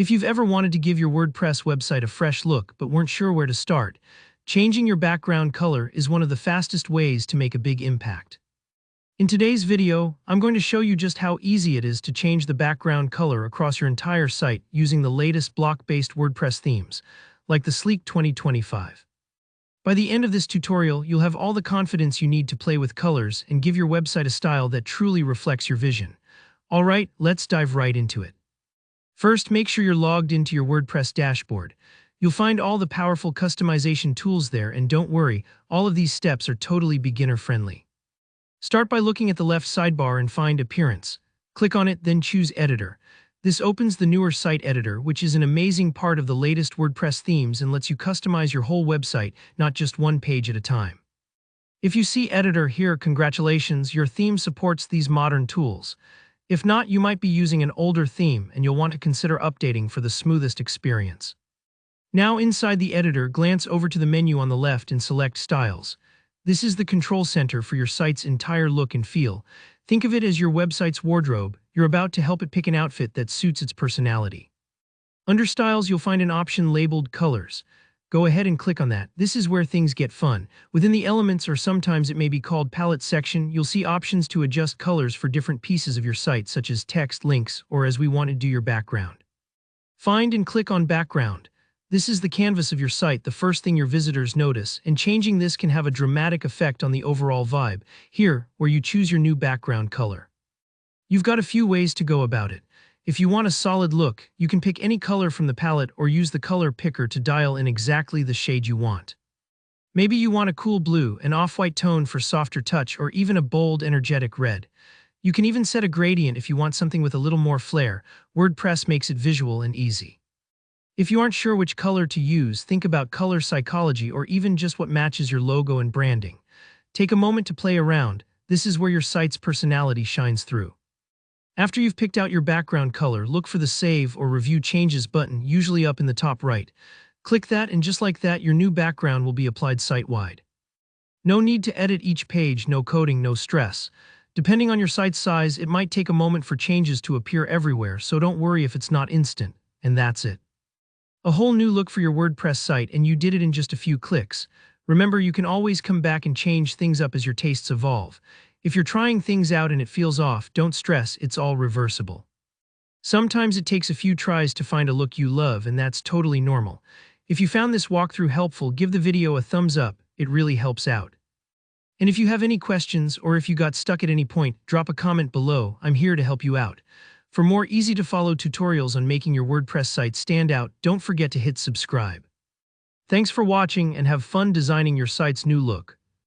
If you've ever wanted to give your WordPress website a fresh look but weren't sure where to start, changing your background color is one of the fastest ways to make a big impact. In today's video, I'm going to show you just how easy it is to change the background color across your entire site using the latest block-based WordPress themes, like the Sleek 2025. By the end of this tutorial, you'll have all the confidence you need to play with colors and give your website a style that truly reflects your vision. Alright, let's dive right into it. First, make sure you're logged into your WordPress dashboard. You'll find all the powerful customization tools there, and don't worry, all of these steps are totally beginner-friendly. Start by looking at the left sidebar and find Appearance. Click on it, then choose Editor. This opens the newer Site Editor, which is an amazing part of the latest WordPress themes and lets you customize your whole website, not just one page at a time. If you see Editor here, congratulations, your theme supports these modern tools. If not, you might be using an older theme and you'll want to consider updating for the smoothest experience. Now inside the editor, glance over to the menu on the left and select Styles. This is the control center for your site's entire look and feel. Think of it as your website's wardrobe. You're about to help it pick an outfit that suits its personality. Under Styles, you'll find an option labeled Colors. Go ahead and click on that. This is where things get fun. Within the Elements, or sometimes it may be called Palette section, you'll see options to adjust colors for different pieces of your site, such as text, links, or as we want to do your background. Find and click on Background. This is the canvas of your site, the first thing your visitors notice, and changing this can have a dramatic effect on the overall vibe. Here, where you choose your new background color. You've got a few ways to go about it. If you want a solid look, you can pick any color from the palette or use the color picker to dial in exactly the shade you want. Maybe you want a cool blue, an off-white tone for softer touch, or even a bold, energetic red. You can even set a gradient if you want something with a little more flair. WordPress makes it visual and easy. If you aren't sure which color to use, think about color psychology or even just what matches your logo and branding. Take a moment to play around. This is where your site's personality shines through. After you've picked out your background color, look for the Save or Review Changes button, usually up in the top right. Click that, and just like that, your new background will be applied site-wide. No need to edit each page, no coding, no stress. Depending on your site's size, it might take a moment for changes to appear everywhere, so don't worry if it's not instant. And that's it. A whole new look for your WordPress site, and you did it in just a few clicks. Remember, you can always come back and change things up as your tastes evolve. If you're trying things out and it feels off, don't stress, it's all reversible. Sometimes it takes a few tries to find a look you love, and that's totally normal. If you found this walkthrough helpful, give the video a thumbs up, it really helps out. And if you have any questions, or if you got stuck at any point, drop a comment below, I'm here to help you out. For more easy-to-follow tutorials on making your WordPress site stand out, don't forget to hit subscribe. Thanks for watching and have fun designing your site's new look.